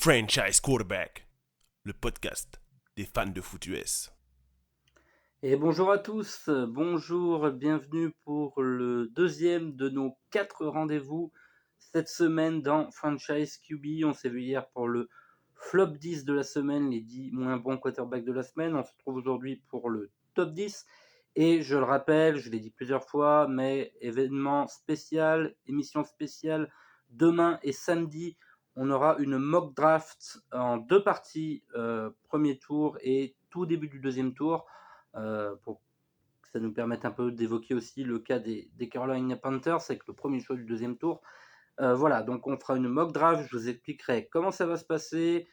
Franchise Quarterback, le podcast des fans de foot US. Et bonjour à tous, bonjour, bienvenue pour le deuxième de nos 4 rendez-vous cette semaine dans Franchise QB. On s'est vu hier pour le flop 10 de la semaine, les 10 moins bons quarterbacks de la semaine. On se retrouve aujourd'hui pour le top 10. Et je le rappelle, je l'ai dit plusieurs fois, mais événement spécial, émission spéciale, demain et samedi, on aura une mock draft en 2 parties, premier tour et tout début du deuxième tour. Pour que ça nous permette un peu d'évoquer aussi le cas des Carolina Panthers avec le premier choix du deuxième tour. Voilà, donc on fera une mock draft, je vous expliquerai comment ça va se passer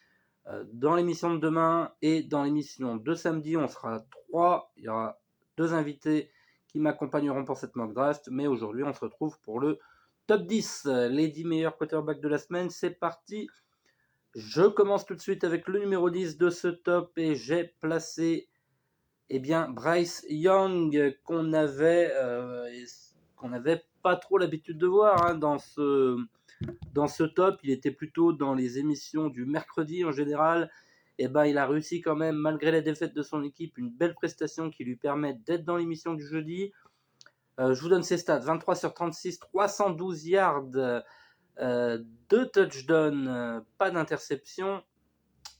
dans l'émission de demain et dans l'émission de samedi. On sera 3, il y aura 2 invités qui m'accompagneront pour cette mock draft, mais aujourd'hui on se retrouve pour le top 10, les 10 meilleurs quarterbacks de la semaine. C'est parti, je commence tout de suite avec le numéro 10 de ce top et j'ai placé Bryce Young, qu'on n'avait pas trop l'habitude de voir dans ce top. Il était plutôt dans les émissions du mercredi en général. Il a réussi quand même, malgré la défaite de son équipe, une belle prestation qui lui permet d'être dans l'émission du jeudi. Je vous donne ses stats: 23 sur 36, 312 yards, 2 touchdowns, pas d'interception.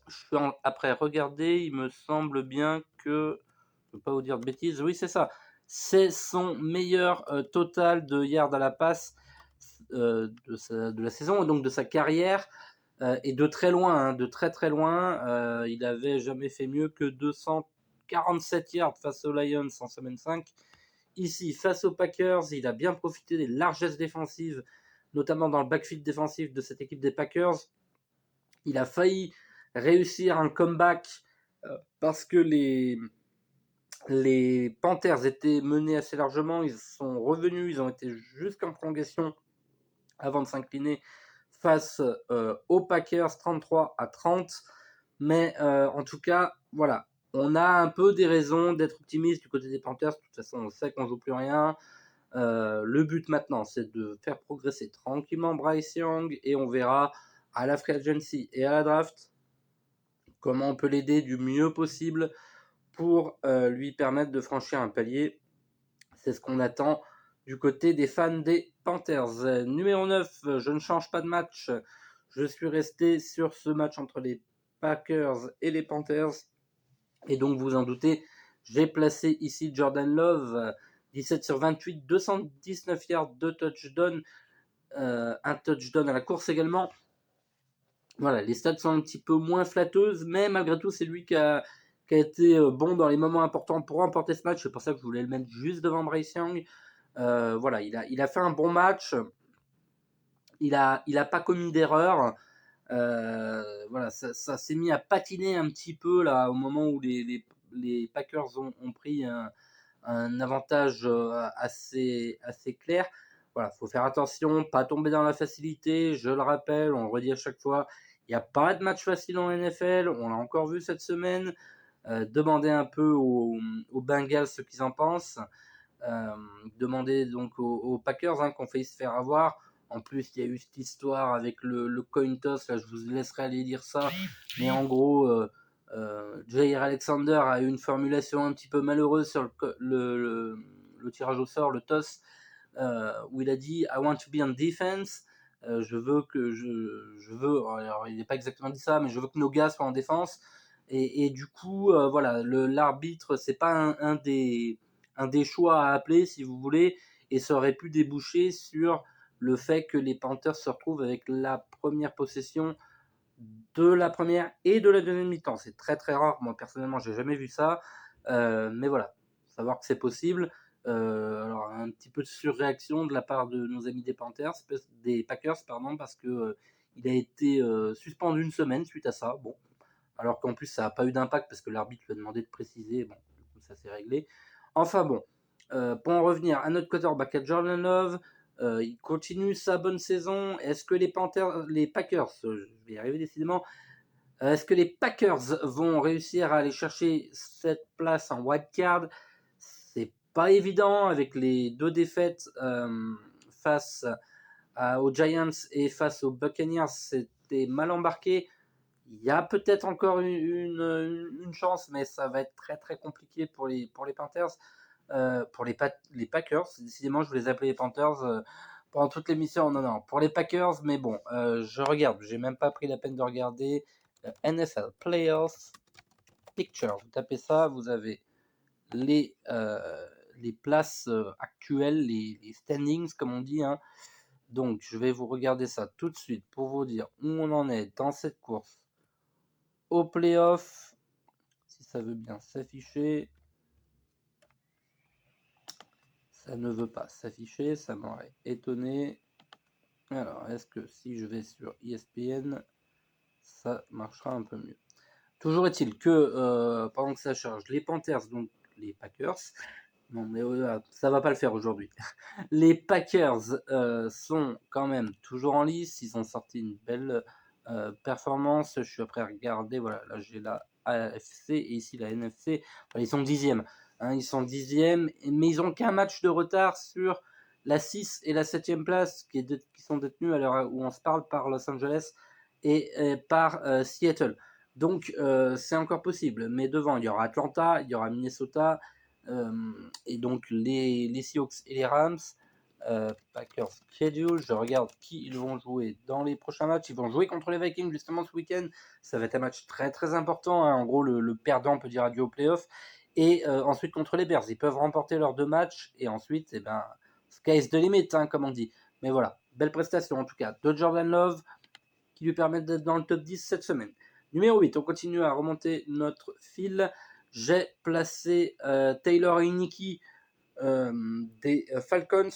Je suis après regarder, il me semble bien que, je ne veux pas vous dire de bêtises, oui c'est ça, c'est son meilleur total de yards à la passe de la saison et donc de sa carrière, et de très loin, de très très loin. Il n'avait jamais fait mieux que 247 yards face aux Lions en semaine 5. Ici, face aux Packers, il a bien profité des largesses défensives, notamment dans le backfield défensif de cette équipe des Packers. Il a failli réussir un comeback parce que les Panthers étaient menés assez largement. Ils sont revenus, ils ont été jusqu'en prolongation avant de s'incliner face aux Packers 33-30. Mais en tout cas, voilà, on a un peu des raisons d'être optimiste du côté des Panthers. De toute façon, on sait qu'on ne joue plus rien. Le but maintenant, c'est de faire progresser tranquillement Bryce Young et on verra à la free agency et à la draft comment on peut l'aider du mieux possible pour lui permettre de franchir un palier. C'est ce qu'on attend du côté des fans des Panthers. Numéro 9, je ne change pas de match. Je suis resté sur ce match entre les Packers et les Panthers. Et donc, vous en doutez, j'ai placé ici Jordan Love, 17 sur 28, 219 yards, 2 touchdowns, un touchdown à la course également. Voilà, les stats sont un petit peu moins flatteuses, mais malgré tout, c'est lui qui a été bon dans les moments importants pour remporter ce match. C'est pour ça que je voulais le mettre juste devant Bryce Young. Voilà, il a fait un bon match. Il a pas commis d'erreur. Voilà, ça s'est mis à patiner un petit peu là au moment où les Packers ont pris un avantage assez clair. Voilà, faut faire attention, pas tomber dans la facilité. Je le rappelle, on le redit à chaque fois, il n'y a pas de match facile en NFL. On l'a encore vu cette semaine. Demandez un peu aux Bengals ce qu'ils en pensent. Demandez donc aux Packers qu'on failli se faire avoir. En plus, il y a eu cette histoire avec le coin toss. Là, je vous laisserai aller lire ça. Mais en gros, Jair Alexander a eu une formulation un petit peu malheureuse sur le tirage au sort, le toss, où il a dit I want to be on defense. Je veux, alors il n'est pas exactement dit ça, mais je veux que nos gars soient en défense. Et du coup, voilà, l'arbitre, c'est pas un des choix à appeler, si vous voulez, et ça aurait pu déboucher sur le fait que les Panthers se retrouvent avec la première possession de la première et de la deuxième mi-temps. C'est très très rare, moi personnellement j'ai jamais vu ça, mais voilà, savoir que c'est possible. Alors un petit peu de surréaction de la part de nos amis des Packers, parce que il a été suspendu une semaine suite à ça. Bon, alors qu'en plus ça n'a pas eu d'impact parce que l'arbitre lui a demandé de préciser. Bon, ça s'est réglé. Enfin bon, pour en revenir à notre quarterback, à Jordan Love, il continue sa bonne saison. Est-ce que les Packers, je vais y arriver décidément, est-ce que les Packers vont réussir à aller chercher cette place en wildcard? C'est pas évident avec les 2 défaites face aux Giants et face aux Buccaneers. C'était mal embarqué. il y a peut-être encore une chance, mais ça va être très très compliqué pour les Panthers. Pour les Packers, décidément, je voulais appeler les Panthers pendant toute l'émission. Non, non, pour les Packers, mais bon, je regarde, j'ai même pas pris la peine de regarder NFL Playoffs Picture. Vous tapez ça, vous avez les places actuelles, les standings, comme on dit. Hein. Donc, je vais vous regarder ça tout de suite pour vous dire où on en est dans cette course au playoff, si ça veut bien s'afficher. Ça ne veut pas s'afficher, ça m'aurait étonné. Alors, est-ce que si je vais sur ESPN, ça marchera un peu mieux. Toujours est-il que pendant que ça charge, les Panthers, donc les Packers, non mais ça va pas le faire aujourd'hui. Les Packers sont quand même toujours en lice, ils ont sorti une belle performance. Je suis prêt à regarder, voilà, là j'ai la AFC et ici la NFC. Voilà, ils sont 10e. Hein, ils sont 10e, mais ils ont qu'un match de retard sur la 6 et la 7e place qui sont détenues à l'heure où on se parle par Los Angeles et par Seattle. Donc c'est encore possible, mais devant il y aura Atlanta, il y aura Minnesota, et donc les Seahawks et les Rams. Packers schedule, je regarde qui ils vont jouer dans les prochains matchs. Ils vont jouer contre les Vikings justement ce week-end. Ça va être un match très très important. Hein. En gros, le perdant peut dire adieu au playoff. Et ensuite contre les Bears, ils peuvent remporter leurs 2 matchs. Et ensuite, eh ben, sky's the limit, hein, comme on dit. Mais voilà, belle prestation en tout cas de Jordan Love qui lui permettent d'être dans le top 10 cette semaine. Numéro 8, on continue à remonter notre fil. J'ai placé Taylor Heinicke des Falcons.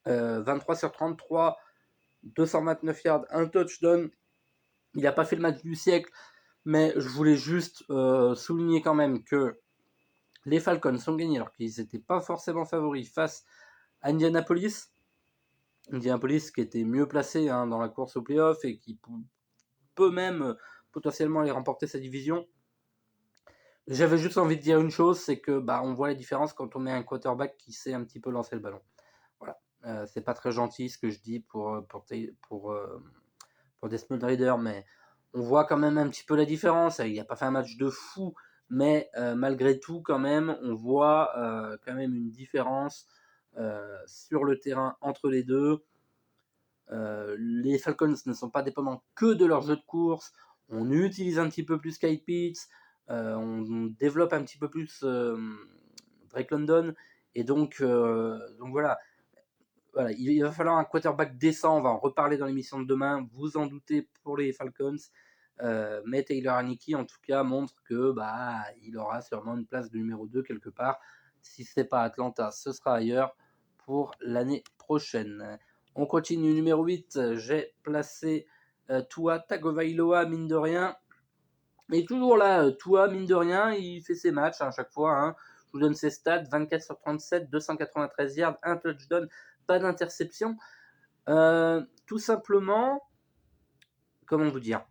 23 sur 33, 229 yards, un touchdown. Il n'a pas fait le match du siècle, mais je voulais juste souligner quand même que les Falcons ont gagné alors qu'ils n'étaient pas forcément favoris face à Indianapolis. Indianapolis qui était mieux placé hein, dans la course au playoff et qui peut même potentiellement aller remporter sa division. J'avais juste envie de dire une chose, c'est que on voit la différence quand on met un quarterback qui sait un petit peu lancer le ballon. Voilà. C'est pas très gentil ce que je dis pour Desmond Ridder, mais on voit quand même un petit peu la différence. Il n'a pas fait un match de fou, mais malgré tout, quand même, on voit quand même une différence sur le terrain entre les deux. Les Falcons ne sont pas dépendants que de leur jeu de course. On utilise un petit peu plus Kyle Pitts, on développe un petit peu plus Drake London, et donc voilà. Voilà, il va falloir un quarterback décent, on va en reparler dans l'émission de demain, vous en doutez pour les Falcons, mais Taylor Heinicke en tout cas montre que il aura sûrement une place de numéro 2 quelque part. Si ce n'est pas Atlanta, ce sera ailleurs pour l'année prochaine. On continue, numéro 8, j'ai placé Tua Tagovailoa, mine de rien. Mais toujours là, Tua, mine de rien, il fait ses matchs à chaque fois. Hein. Je vous donne ses stats, 24 sur 37, 293 yards, un touchdown, pas d'interception. Tout simplement, comment vous dire,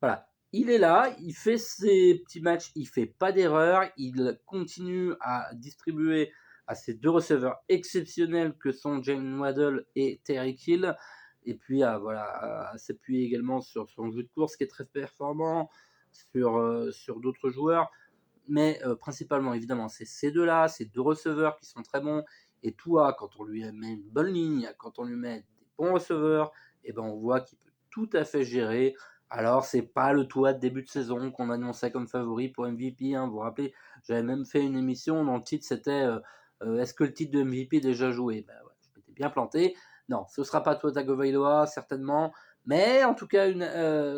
voilà, il est là, il fait ses petits matchs, il fait pas d'erreur, il continue à distribuer à ses 2 receveurs exceptionnels que sont Jalen Waddle et Tyreek Hill, et puis à s'appuyer également sur son jeu de course qui est très performant, sur d'autres joueurs, mais principalement évidemment c'est ces deux-là, ces 2 receveurs qui sont très bons, et Tua, quand on lui met une bonne ligne, quand on lui met des bons receveurs, et on voit qu'il peut tout à fait gérer. Alors, c'est pas le Tua de début de saison qu'on annonçait comme favori pour MVP. Hein, vous vous rappelez, j'avais même fait une émission dont le titre c'était est-ce que le titre de MVP est déjà joué ouais, je m'étais bien planté. Non, ce sera pas Tua Tagovailoa, certainement. Mais en tout cas,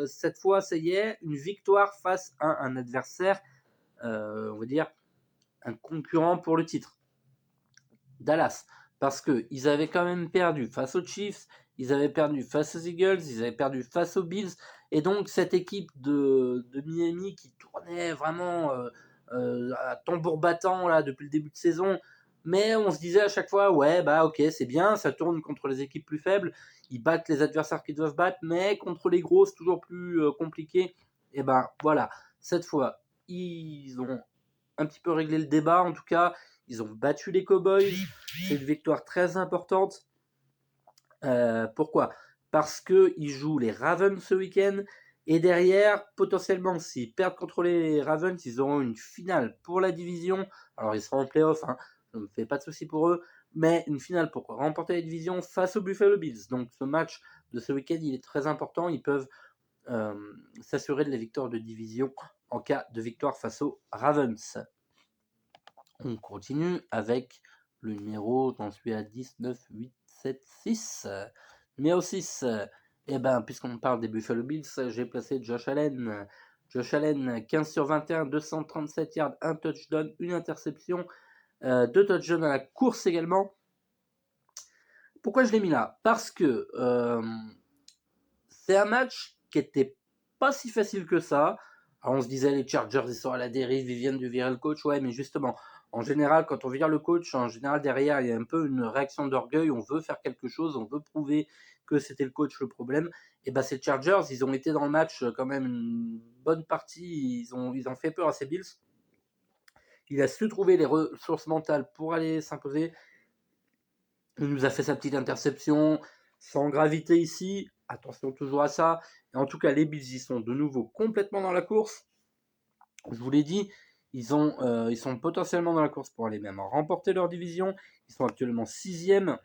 cette fois, ça y est, une victoire face à un adversaire, on va dire, un concurrent pour le titre. Dallas, parce qu'ils avaient quand même perdu face aux Chiefs, ils avaient perdu face aux Eagles, ils avaient perdu face aux Bills, et donc cette équipe de Miami qui tournait vraiment à tambour battant là, depuis le début de saison, mais on se disait à chaque fois, ouais, ok, c'est bien, ça tourne contre les équipes plus faibles, ils battent les adversaires qu'ils doivent battre, mais contre les gros, c'est toujours plus compliqué. Et voilà, cette fois, ils ont un petit peu réglé le débat, en tout cas, ils ont battu les Cowboys. C'est une victoire très importante. Pourquoi ? parce qu'ils jouent les Ravens ce week-end. Et derrière, potentiellement, s'ils perdent contre les Ravens, ils auront une finale pour la division. Alors, ils seront en playoff, hein, je ne me fais pas de soucis pour eux, mais une finale pour remporter la division face aux Buffalo Bills. Donc, ce match de ce week-end, il est très important. Ils peuvent s'assurer de la victoire de division en cas de victoire face aux Ravens. On continue avec le numéro, j'en suis à 10, 9, 8, 7, 6. Numéro 6, et ben, puisqu'on parle des Buffalo Bills, j'ai placé Josh Allen. Josh Allen, 15 sur 21, 237 yards, 1 touchdown, 1 interception, 2 touchdowns à la course également. Pourquoi je l'ai mis là? Parce que c'est un match qui était pas si facile que ça. Alors on se disait les Chargers ils sont à la dérive, ils viennent de virer le coach, ouais, mais justement, en général, quand on vire le coach, en général derrière il y a un peu une réaction d'orgueil, on veut faire quelque chose, on veut prouver que c'était le coach le problème. Et ben ces Chargers, ils ont été dans le match quand même une bonne partie, ils ont fait peur à ces Bills. Il a su trouver les ressources mentales pour aller s'imposer. Il nous a fait sa petite interception, sans gravité ici, attention toujours à ça. Et en tout cas, les Bills, ils sont de nouveau complètement dans la course. Je vous l'ai dit, ils sont potentiellement dans la course pour aller même remporter leur division. Ils sont actuellement 6e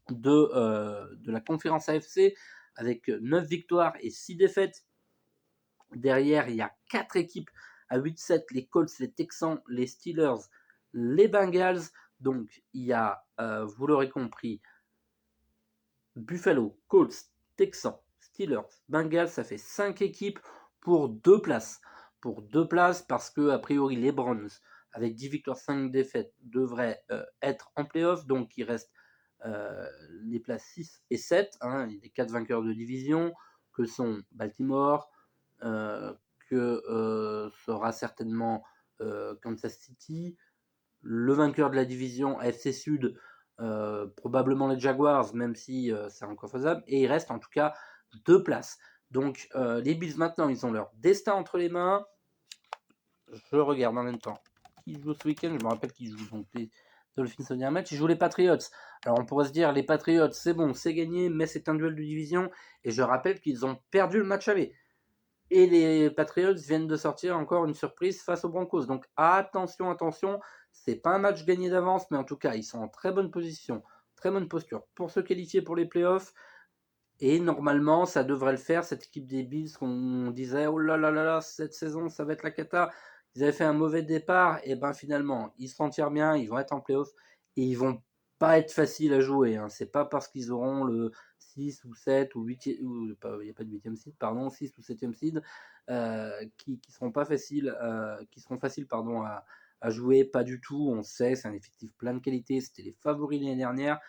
de la conférence AFC avec 9 victoires et 6 défaites. Derrière, il y a 4 équipes à 8-7, les Colts, les Texans, les Steelers, les Bengals. Donc, il y a, vous l'aurez compris, Buffalo, Colts, Texans, Steelers, Bengals, ça fait 5 équipes pour 2 places. Pour 2 places parce que, a priori, les Browns, avec 10 victoires, 5 défaites, devraient être en playoff. Donc, il reste les places 6 et 7, hein, les 4 vainqueurs de division, que sont Baltimore, que sera certainement Kansas City, le vainqueur de la division AFC Sud, probablement les Jaguars, même si c'est encore faisable, et il reste en tout cas 2 places. Donc les Bills maintenant, ils ont leur destin entre les mains. Je regarde en même temps qui joue ce week-end, je me rappelle qui joue, donc les Dolphins au dernier match, ils jouent les Patriots. Alors on pourrait se dire, les Patriots, c'est bon, c'est gagné, mais c'est un duel de division, et je rappelle qu'ils ont perdu le match aller. Et les Patriots viennent de sortir encore une surprise face aux Broncos. Donc attention, c'est pas un match gagné d'avance, mais en tout cas, ils sont en très bonne position, très bonne posture pour se qualifier pour les playoffs. Et normalement, ça devrait le faire, cette équipe des Bills qu'on disait, oh là là là là, cette saison, ça va être la cata. Ils avaient fait un mauvais départ, et ben finalement, ils se sentent bien, ils vont être en playoffs, et ils vont pas être faciles à jouer. Hein. C'est pas parce qu'ils auront le 6 ou 7 ou 8, il n'y a pas de 8e seed, pardon, 6 ou 7e seed, qui seront pas faciles, qui seront faciles pardon, à jouer, pas du tout. On sait, c'est un effectif plein de qualité, c'était les favoris l'année dernière.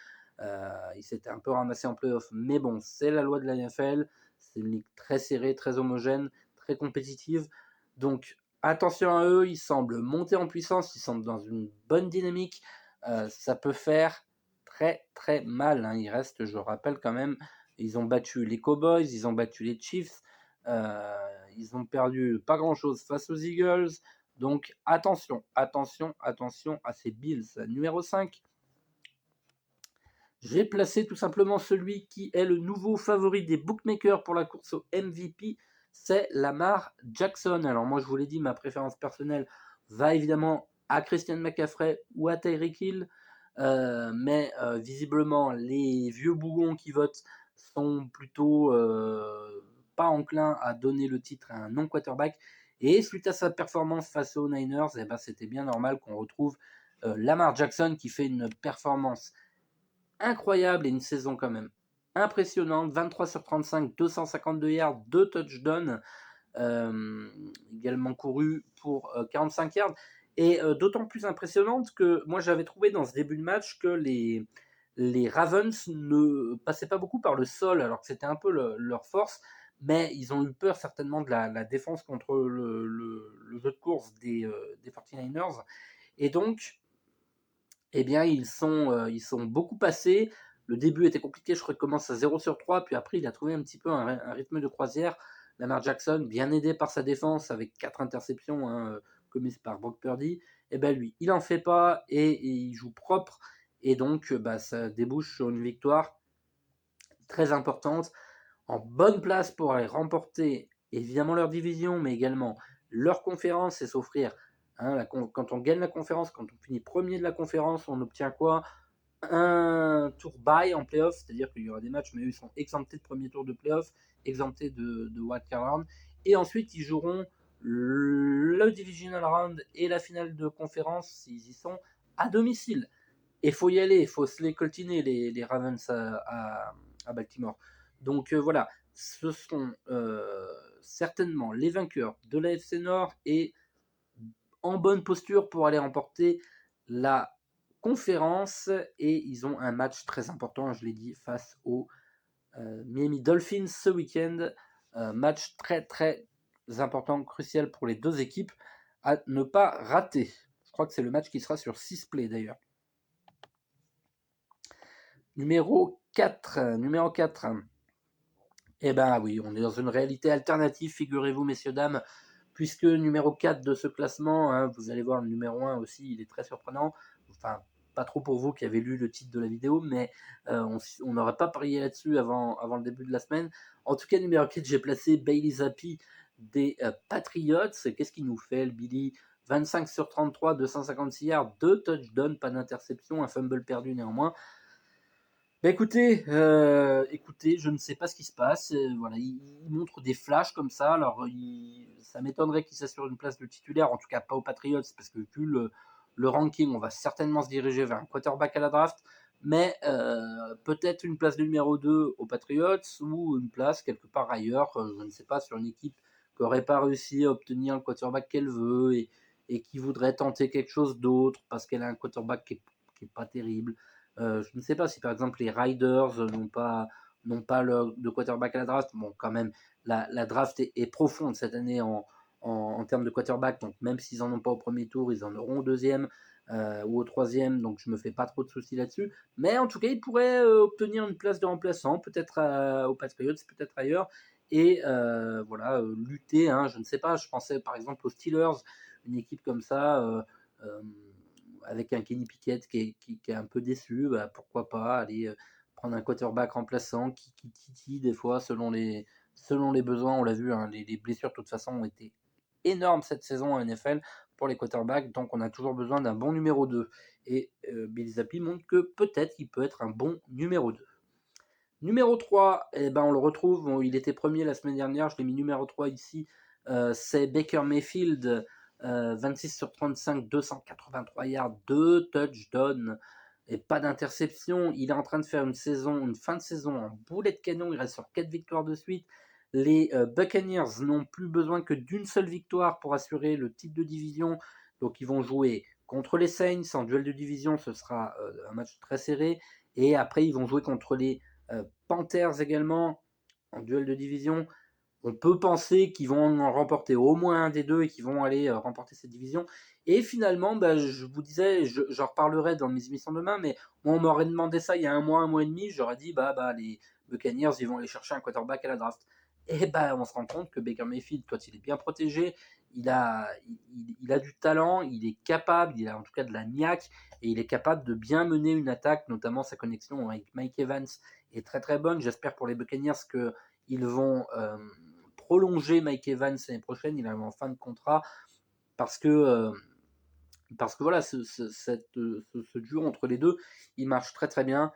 Il s'était un peu ramassé en playoff, mais bon, c'est la loi de la NFL. C'est une ligue très serrée, très homogène, très compétitive. Donc attention à eux, ils semblent monter en puissance, ils semblent dans une bonne dynamique. Ça peut faire très très mal. Hein. Il reste, je rappelle quand même, ils ont battu les Cowboys, ils ont battu les Chiefs, ils ont perdu pas grand chose face aux Eagles. Donc attention à ces Bills. Numéro 5. J'ai placé tout simplement celui qui est le nouveau favori des bookmakers pour la course au MVP, c'est Lamar Jackson. Alors moi je vous l'ai dit, ma préférence personnelle va évidemment à Christian McCaffrey ou à Tyreek Hill, mais visiblement les vieux bougons qui votent sont plutôt pas enclins à donner le titre à un non-quarterback. Et suite à sa performance face aux Niners, eh ben, c'était bien normal qu'on retrouve Lamar Jackson qui fait une performance incroyable et une saison quand même impressionnante. 23 sur 35, 252 yards, 2 touchdowns, également couru pour 45 yards. Et d'autant plus impressionnante que moi j'avais trouvé dans ce début de match que les Ravens ne passaient pas beaucoup par le sol, alors que c'était un peu leur force, mais ils ont eu peur certainement de la défense contre le jeu de course des 49ers. Et donc, eh bien, ils sont beaucoup passés. Le début était compliqué, je crois qu'il commence à 0 sur 3, puis après, il a trouvé un petit peu un rythme de croisière. Lamar Jackson, bien aidé par sa défense, avec 4 interceptions hein, commises par Brock Purdy, eh ben lui, il n'en fait pas et il joue propre. Et donc, ça débouche sur une victoire très importantes, en bonne place pour aller remporter évidemment leur division, mais également leur conférence et s'offrir, hein, quand on gagne la conférence, quand on finit premier de la conférence, on obtient quoi? Un tour bye en playoff, c'est-à-dire qu'il y aura des matchs, mais eux, ils sont exemptés de premier tour de playoff, exemptés de wildcard round. Et ensuite, ils joueront le divisional round et la finale de conférence, s'ils y sont, à domicile. Et il faut y aller, il faut se les coltiner, les Ravens à Baltimore. Donc voilà, ce sont certainement les vainqueurs de la FC Nord et en bonne posture pour aller remporter la conférence. Et ils ont un match très important, je l'ai dit, face aux Miami Dolphins ce week-end. Match très très important, crucial pour les deux équipes à ne pas rater. Je crois que c'est le match qui sera sur 6 plays d'ailleurs. Numéro 4. Eh ben oui, on est dans une réalité alternative, figurez-vous, messieurs, dames, puisque numéro 4 de ce classement, hein, vous allez voir le numéro 1 aussi, il est très surprenant. Enfin, pas trop pour vous qui avez lu le titre de la vidéo, mais on n'aurait pas parié là-dessus avant le début de la semaine. En tout cas, numéro 4, j'ai placé Bailey Zappi des Patriots. Qu'est-ce qu'il nous fait, le Billy? 25 sur 33, 256 yards, 2 touchdowns, pas d'interception, un fumble perdu néanmoins. Bah écoutez, je ne sais pas ce qui se passe. Voilà, il montre des flashs comme ça. Alors, ça m'étonnerait qu'il s'assure une place de titulaire, en tout cas pas aux Patriots, parce que vu le ranking, on va certainement se diriger vers un quarterback à la draft. Mais peut-être une place de numéro 2 aux Patriots ou une place quelque part ailleurs, je ne sais pas, sur une équipe qui n'aurait pas réussi à obtenir le quarterback qu'elle veut et qui voudrait tenter quelque chose d'autre parce qu'elle a un quarterback qui est pas terrible. Je ne sais pas si par exemple les Riders n'ont pas de quarterback à la draft. Bon, quand même, la draft est profonde cette année en termes de quarterback. Donc même s'ils n'en ont pas au premier tour, ils en auront au deuxième ou au troisième. Donc je me fais pas trop de soucis là-dessus. Mais en tout cas, ils pourraient obtenir une place de remplaçant, peut-être aux Patriots, peut-être ailleurs. Et voilà, lutter, hein, je ne sais pas. Je pensais par exemple aux Steelers, une équipe comme ça. Avec un Kenny Pickett qui est un peu déçu, bah, pourquoi pas aller prendre un quarterback remplaçant qui titille des fois selon les besoins. On l'a vu, hein, les blessures de toute façon ont été énormes cette saison en NFL pour les quarterbacks, donc on a toujours besoin d'un bon numéro 2. Et Billy Zappi montre que peut-être il peut être un bon numéro 2. Numéro 3, eh ben on le retrouve, bon, il était premier la semaine dernière, je l'ai mis numéro 3 ici, c'est Baker Mayfield, 26 sur 35, 283 yards, 2 touchdowns et pas d'interception. Il est en train de faire une fin de saison en boulet de canon, il reste sur 4 victoires de suite. Les Buccaneers n'ont plus besoin que d'une seule victoire pour assurer le titre de division, donc ils vont jouer contre les Saints en duel de division, ce sera un match très serré, et après ils vont jouer contre les Panthers également en duel de division. On peut penser qu'ils vont en remporter au moins un des deux et qu'ils vont aller remporter cette division. Et finalement, bah, je vous disais, j'en reparlerai dans mes émissions demain, mais moi, on m'aurait demandé ça il y a un mois et demi, j'aurais dit, les Buccaneers, ils vont aller chercher un quarterback à la draft. Et on se rend compte que Baker Mayfield, quand il est bien protégé, il a du talent, il est capable, il a en tout cas de la niaque, et il est capable de bien mener une attaque, notamment sa connexion avec Mike Evans est très très bonne. J'espère pour les Buccaneers qu'ils vont prolonger Mike Evans l'année prochaine, il est en fin de contrat, parce que voilà, ce duo entre les deux, il marche très très bien,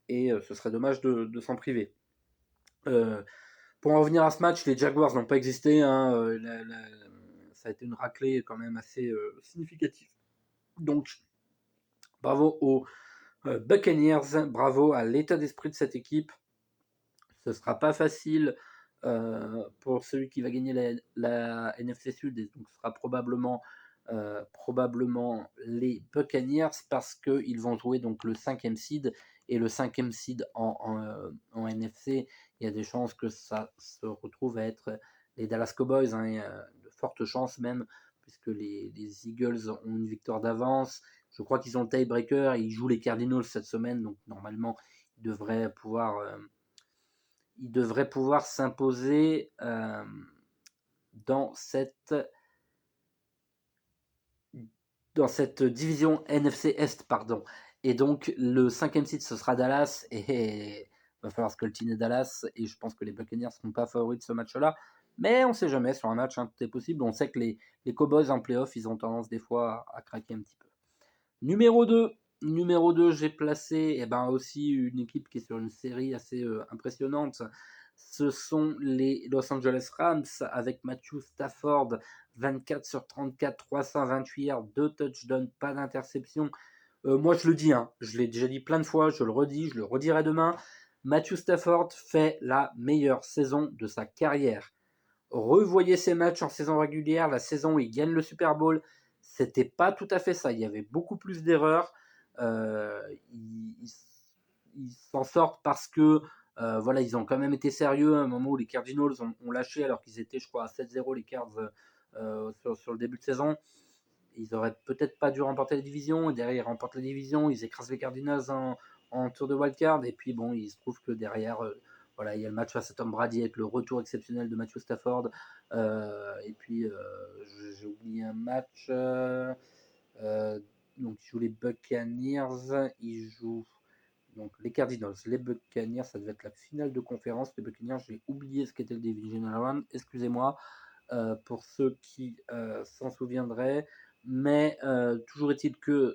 et ce serait dommage de s'en priver. Pour en revenir à ce match, les Jaguars n'ont pas existé, hein, ça a été une raclée quand même assez significative. Donc, bravo aux Buccaneers, bravo à l'état d'esprit de cette équipe. Ce ne sera pas facile pour celui qui va gagner la NFC Sud, et donc ce sera probablement les Buccaneers, parce qu'ils vont jouer donc le 5e seed, et le 5e seed en NFC, il y a des chances que ça se retrouve à être les Dallas Cowboys, hein, il y a de fortes chances même, puisque les Eagles ont une victoire d'avance. Je crois qu'ils ont le tiebreaker et ils jouent les Cardinals cette semaine, donc normalement ils devraient pouvoir s'imposer dans cette division NFC Est, pardon. Et donc le 5e site, ce sera Dallas, et va falloir scoltiner Dallas et je pense que les Buccaneers ne seront pas favoris de ce match-là. Mais on ne sait jamais, sur un match, hein, tout est possible. On sait que les Cowboys en playoff, ils ont tendance des fois à craquer un petit peu. Numéro 2, j'ai placé aussi une équipe qui est sur une série assez impressionnante. Ce sont les Los Angeles Rams avec Matthew Stafford, 24 sur 34, 328 yards, 2 touchdowns, pas d'interception. Moi, je le dis, hein, je l'ai déjà dit plein de fois, je le redis, je le redirai demain. Matthew Stafford fait la meilleure saison de sa carrière. Revoyez ses matchs en saison régulière, la saison où il gagne le Super Bowl, c'était pas tout à fait ça. Il y avait beaucoup plus d'erreurs. Ils s'en sortent parce que ils ont quand même été sérieux à un moment où les Cardinals ont lâché alors qu'ils étaient, je crois, à 7-0 les Cards sur le début de saison. Ils auraient peut-être pas dû remporter la division. Et derrière, ils remportent la division. Ils écrasent les Cardinals en tour de wildcard. Et puis, bon, il se trouve que derrière, il y a le match face à Tom Brady avec le retour exceptionnel de Matthew Stafford. Et puis, j'ai oublié un match. Donc, ils jouent les Buccaneers. Ils jouent donc les Cardinals, les Buccaneers. Ça devait être la finale de conférence. Les Buccaneers, j'ai oublié ce qu'était le Divisional Round. Excusez-moi. Pour ceux qui s'en souviendraient. Mais toujours est-il que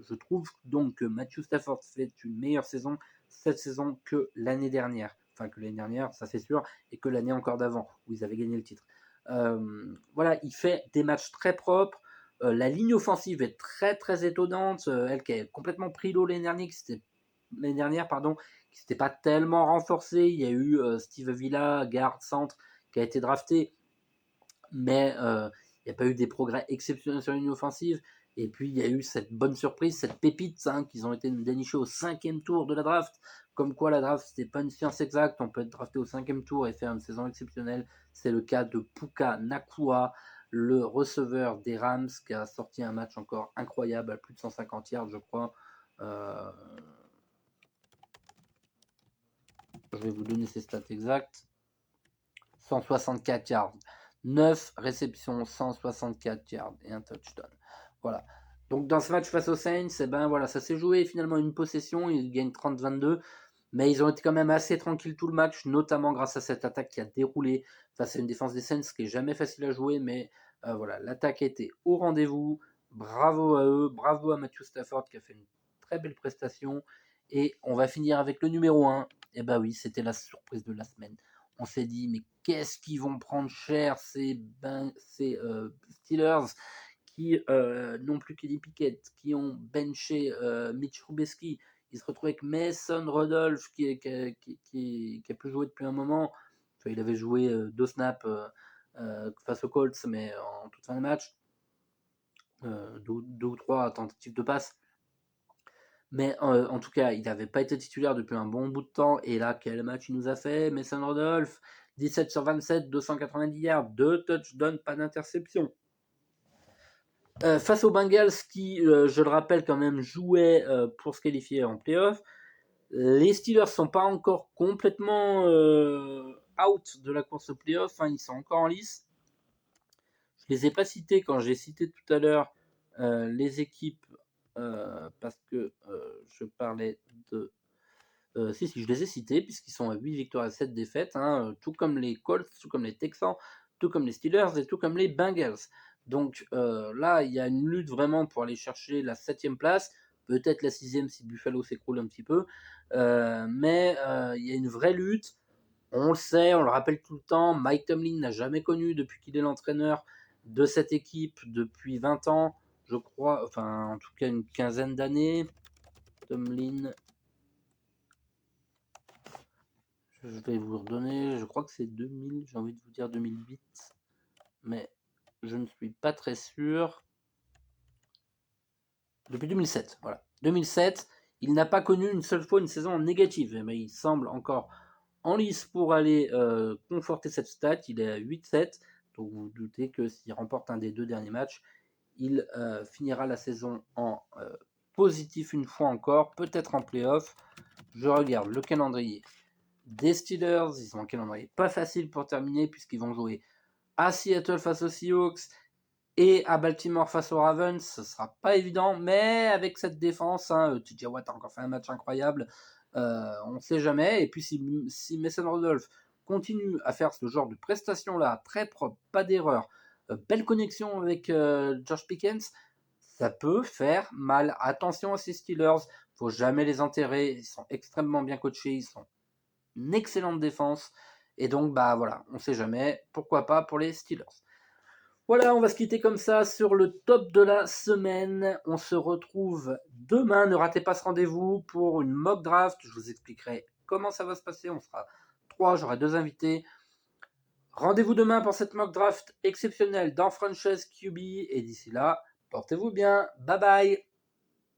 je trouve donc que Matthew Stafford fait une meilleure saison cette saison que l'année dernière. Enfin, que l'année dernière, ça c'est sûr, et que l'année encore d'avant, où ils avaient gagné le titre. Il fait des matchs très propres. La ligne offensive est très très étonnante. Elle qui a complètement pris l'eau l'année dernière, qui s'était pas tellement renforcée. Il y a eu Steve Villa, garde centre, qui a été drafté, mais il n'y a pas eu des progrès exceptionnels sur la ligne offensive. Et puis il y a eu cette bonne surprise, cette pépite qu'ils ont été dénichés au 5e tour de la draft. Comme quoi la draft, c'était pas une science exacte, on peut être drafté au 5e tour et faire une saison exceptionnelle. C'est le cas de Puka Nacua, le receveur des Rams, qui a sorti un match encore incroyable à plus de 150 yards, je crois. Je vais vous donner ses stats exactes. 164 yards, 9 réceptions, 164 yards et un touchdown. Voilà. Donc dans ce match face aux Saints, ça s'est joué finalement une possession, ils gagnent 30-22, mais ils ont été quand même assez tranquilles tout le match, notamment grâce à cette attaque qui a déroulé face à une défense des Saints qui est jamais facile à jouer, mais l'attaque était au rendez-vous. Bravo à eux, bravo à Matthew Stafford qui a fait une très belle prestation. Et on va finir avec le numéro 1. Et oui, c'était la surprise de la semaine. On s'est dit, mais qu'est-ce qu'ils vont prendre cher ces Steelers qui n'ont plus Kenny Pickett, qui ont benché Mitch Trubisky. Ils se retrouvent avec Mason Rudolph qui a pu jouer depuis un moment. Enfin, il avait joué 2 snaps face aux Colts, mais en toute fin de match. 2 ou 3 tentatives de passe. Mais en tout cas, il n'avait pas été titulaire depuis un bon bout de temps. Et là, quel match il nous a fait, Mason Rudolph, 17 sur 27, 290 yards, 2 touchdowns, pas d'interception. Face aux Bengals qui, je le rappelle quand même, jouaient pour se qualifier en playoff. Les Steelers ne sont pas encore complètement out de la course au playoff. Ils sont encore en lice. Je ne les ai pas cités quand j'ai cité tout à l'heure les équipes parce que je parlais de... si, je les ai cités puisqu'ils sont à 8 victoires et 7 défaites, tout comme les Colts, tout comme les Texans, tout comme les Steelers et tout comme les Bengals. Donc là, il y a une lutte vraiment pour aller chercher la 7e place, peut-être la 6e si Buffalo s'écroule un petit peu, mais il y a une vraie lutte. On le sait, on le rappelle tout le temps, Mike Tomlin n'a jamais connu depuis qu'il est l'entraîneur de cette équipe depuis 20 ans, je crois, enfin en tout cas une quinzaine d'années. Tomlin, je vais vous redonner, je crois que c'est 2000, j'ai envie de vous dire 2008, mais je ne suis pas très sûr. Depuis 2007, voilà. 2007, il n'a pas connu une seule fois une saison négative, mais il semble encore en lice pour aller conforter cette stat. Il est à 8-7, donc vous vous doutez que s'il remporte un des 2 derniers matchs, il finira la saison en positif une fois encore, peut-être en playoff. Je regarde le calendrier des Steelers, ils ont un calendrier pas facile pour terminer puisqu'ils vont jouer à Seattle face aux Seahawks et à Baltimore face aux Ravens. Ce sera pas évident, mais avec cette défense, TJ Watt a encore fait un match incroyable. On ne sait jamais. Et puis si Mason Rudolph continue à faire ce genre de prestations-là, très propre, pas d'erreur, belle connexion avec George Pickens, ça peut faire mal. Attention à ces Steelers, faut jamais les enterrer. Ils sont extrêmement bien coachés, ils sont une excellente défense. Et donc, bah voilà, on sait jamais. Pourquoi pas pour les Steelers. Voilà, on va se quitter comme ça sur le top de la semaine. On se retrouve demain. Ne ratez pas ce rendez-vous pour une mock draft. Je vous expliquerai comment ça va se passer. On sera 3, j'aurai 2 invités. Rendez-vous demain pour cette mock draft exceptionnelle dans Franchise QB. Et d'ici là, portez-vous bien. Bye bye.